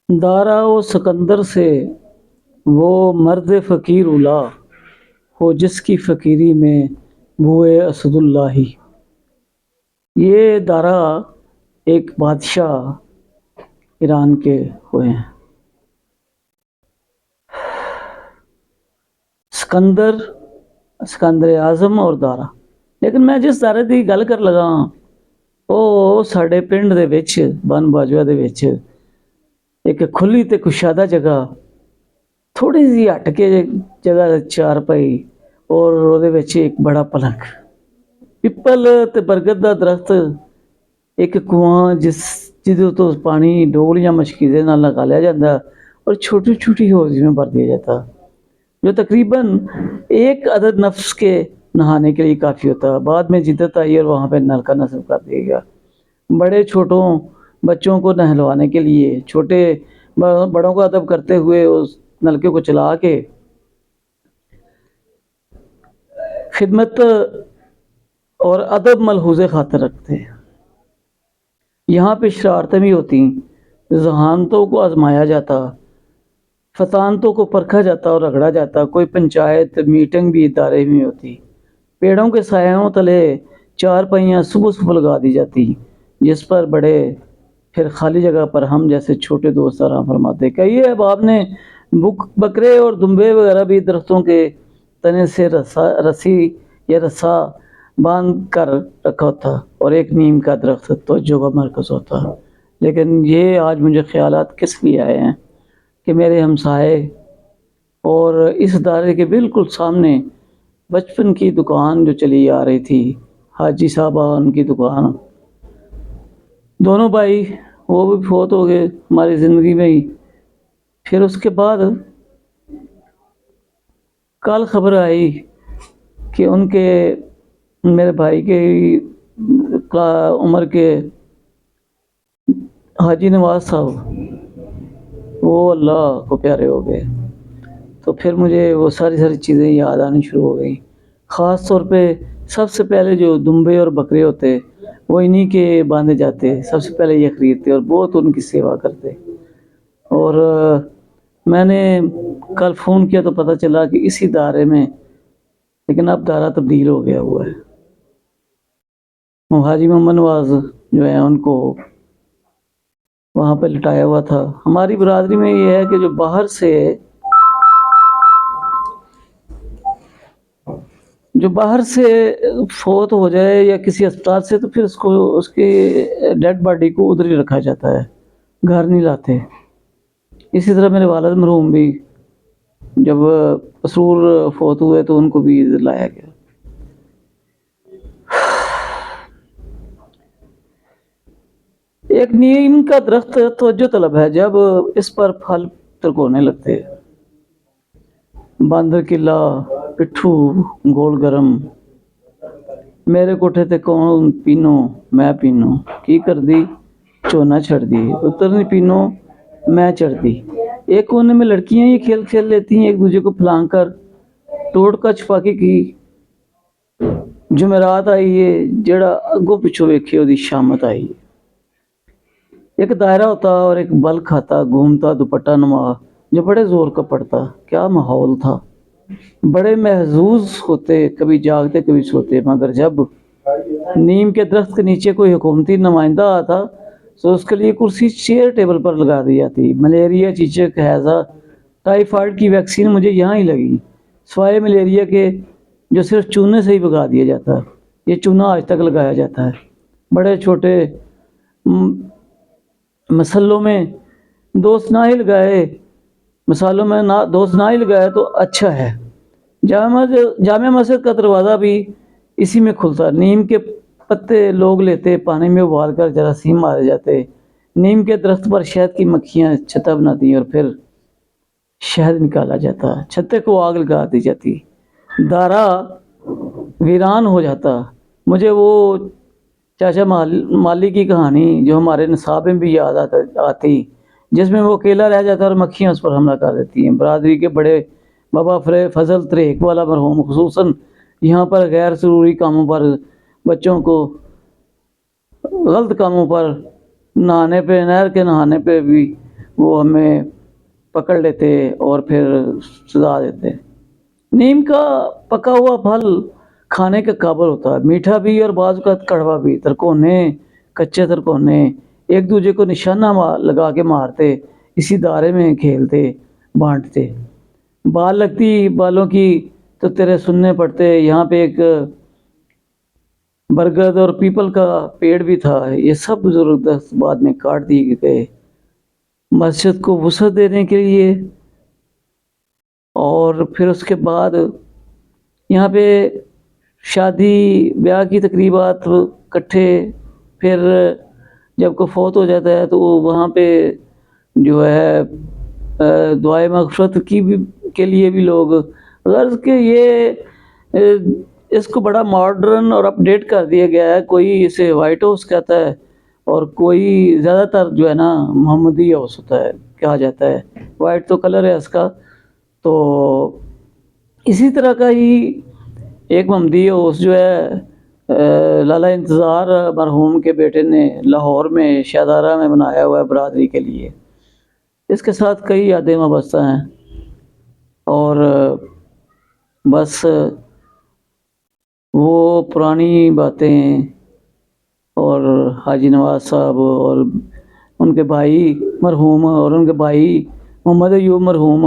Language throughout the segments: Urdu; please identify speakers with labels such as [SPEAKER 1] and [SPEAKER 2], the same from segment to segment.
[SPEAKER 1] دارا و سکندر سے وہ مرد فقیر الا ہو جس کی فقیری میں بوئے اسد اللہ. یہ دارا ایک بادشاہ ایران کے ہوئے ہیں. سکندر اعظم اور دارا. لیکن میں جس دارے کی گل کر لگا وہ ساڈے پنڈ دے وچ بن باجوہ دے وچ ایک کھلی تے کشادہ جگہ تھوڑی جی ہٹ کے جگہ چار پائی اور وہ ایک بڑا پلنگ پپل تے برگد دا درخت ایک کنواں جدوں تو پانی ڈول یا مشکیزے نال نکالیا جاتا اور چھوٹی چھوٹی حوض میں بھر دیا جاتا جو تقریباً ایک عدد نفس کے نہانے کے لیے کافی ہوتا. بعد میں جدت آئی اور وہاں پہ نل کا نصب کر دیا گیا. بڑے چھوٹوں بچوں کو نہلوانے کے لیے چھوٹے بڑوں کا ادب کرتے ہوئے اس نلکے کو چلا کے خدمت اور ادب ملحوظ خاطر رکھتے. یہاں پہ شرارتیں بھی ہوتی، ذہانتوں کو آزمایا جاتا، فطانتوں کو پرکھا جاتا اور رگڑا جاتا. کوئی پنچایت میٹنگ بھی ادارے میں ہوتی. پیڑوں کے سایوں تلے چار پہیاں صبح صبح لگا دی جاتی جس پر بڑے پھر خالی جگہ پر ہم جیسے چھوٹے دوست آرام فرماتے. کئی احباب نے بکرے اور دمبے وغیرہ بھی درختوں کے تنے سے رسی یا رسا باندھ کر رکھا ہوتا اور ایک نیم کا درخت توجہ کا مرکز ہوتا. لیکن یہ آج مجھے خیالات کس لیے آئے ہیں کہ میرے ہمسائے اور اس ادارے کے بالکل سامنے بچپن کی دکان جو چلی آ رہی تھی، حاجی صاحبہ ان کی دکان، دونوں بھائی وہ بھی فوت ہو گئے ہماری زندگی میں ہی. پھر اس کے بعد کل خبر آئی کہ ان کے میرے بھائی کے عمر کے حاجی نواز صاحب وہ اللہ کو پیارے ہو گئے. تو پھر مجھے وہ ساری چیزیں یاد آنی شروع ہو گئی. خاص طور پہ سب سے پہلے جو دمبے اور بکرے ہوتے وہ انہی کے باندھے جاتے، سب سے پہلے یہ خریدتے اور بہت ان کی سیوا کرتے. اور میں نے کل فون کیا تو پتہ چلا کہ اسی دارے میں، لیکن اب دارہ تبدیل ہو گیا ہوا ہے. حاجی محمد نواز جو ہے ان کو وہاں پہ لٹایا ہوا تھا. ہماری برادری میں یہ ہے کہ جو باہر سے فوت ہو جائے یا کسی اسپتال سے تو پھر اس کی ڈیڈ باڈی کو ادھر ہی رکھا جاتا ہے، گھر نہیں لاتے. اسی طرح میرے والد مرحوم بھی جب مسرور فوت ہوئے تو ان کو بھی ادھر لایا گیا. ایک نیم کا درخت توجہ طلب ہے جب اس پر پھل ترکونے لگتے. باندر قلعہ پٹھو گول گرم میرے کوٹھے تے کون پینو میں پینو کی کر دی چونا چھڑ دی اترنی پینو میں چڑھ دی. ایک کونے میں لڑکیاں یہ کھیل لیتی ہیں ایک دوسرے کو پھلانگ کر. توڑ کا چھپاکی کی جمعرات آئی ہے جڑا اگوں پچھوں ویکھے دی شامت آئی. ایک دائرہ ہوتا اور ایک بل کھاتا گھومتا دوپٹہ نما جو بڑے زور کا پڑتا. کیا ماحول تھا، بڑے محظوظ ہوتے، کبھی جاگتے کبھی سوتے. مگر جب نیم کے درخت کے نیچے کوئی حکومتی نمائندہ آتا تو اس کے لیے کرسی چیئر ٹیبل پر لگا دی جاتی. ملیریا، چیچک، ہیضہ، ٹائیفائڈ کی ویکسین مجھے یہاں ہی لگی، سوائے ملیریا کے جو صرف چونے سے ہی بھگا دیا جاتا. یہ چونا آج تک لگایا جاتا ہے. بڑے چھوٹے مسلوں میں دوست نہ ہی لگائے، مسالوں میں دوست نہ ہی لگائے تو اچھا ہے. جامع مسجد کا دروازہ بھی اسی میں کھلتا. نیم کے پتے لوگ لیتے، پانی میں ابال کر جراثیم مارے جاتے. نیم کے درخت پر شہد کی مکھیاں چھتا بناتی اور پھر شہد نکالا جاتا، چھتے کو آگ لگا دی جاتی، دارا ویران ہو جاتا. مجھے وہ چاچا مالی کی کہانی جو ہمارے نصاب میں بھی یاد آتی، جس میں وہ اکیلا رہ جاتا اور مکھیاں اس پر حملہ کر دیتی ہیں. برادری کے بڑے بابا فضل تریک والا مرحوم خصوصاً یہاں پر غیر ضروری کاموں پر، بچوں کو غلط کاموں پر نہانے پہ نہر کے نہانے پہ بھی وہ ہمیں پکڑ لیتے اور پھر سزا دیتے۔ نیم کا پکا ہوا پھل کھانے کے قابل ہوتا ہے، میٹھا بھی اور بعض اوقات کڑوا بھی۔ ترکونے، کچے ترکونے ایک دوسرے کو نشانہ لگا کے مارتے، اسی دائرے میں کھیلتے بانٹتے۔ بال لگتی بالوں کی تو تیرے سننے پڑتے۔ یہاں پہ ایک برگد اور پیپل کا پیڑ بھی تھا، یہ سب بزرگ درخت بعد میں کاٹ دیے گئے مسجد کو وسعت دینے کے لیے۔ اور پھر اس کے بعد یہاں پہ شادی بیاہ کی تقریبات اکٹھے، پھر جب کوئی فوت ہو جاتا ہے تو وہاں پہ جو ہے دعائے مغفرت کے لیے بھی لوگ، غرض کہ یہ اس کو بڑا ماڈرن اور اپ ڈیٹ کر دیا گیا ہے۔ کوئی اسے وائٹ ہاؤس کہتا ہے اور کوئی زیادہ تر جو ہے نا محمدی ہاؤس ہوتا ہے کہا جاتا ہے، وائٹ تو کلر ہے اس کا۔ تو اسی طرح کا ہی ایک محمدی ہاؤس جو ہے لالا انتظار مرحوم کے بیٹے نے لاہور میں شہدارہ میں بنایا ہوا ہے برادری کے لیے۔ اس کے ساتھ کئی یادیں وابستہ ہیں، اور بس وہ پرانی باتیں، اور حاجی نواز صاحب اور ان کے بھائی مرحوم اور ان کے بھائی محمد ایوب مرحوم،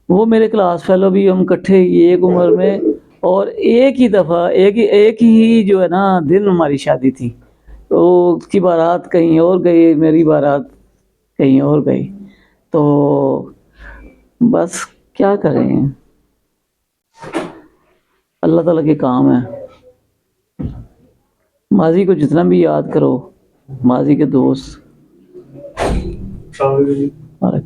[SPEAKER 1] وہ میرے کلاس فیلو بھی، ہم اکٹھے ایک عمر میں، اور ایک ہی دفعہ ایک ہی جو ہے نا دن ہماری شادی تھی۔ تو اس کی بارات کہیں اور گئی، میری بارات کہیں اور گئی۔ تو بس کیا کریں، اللہ تعالیٰ کے کام ہے۔ ماضی کو جتنا بھی یاد کرو، ماضی کے دوست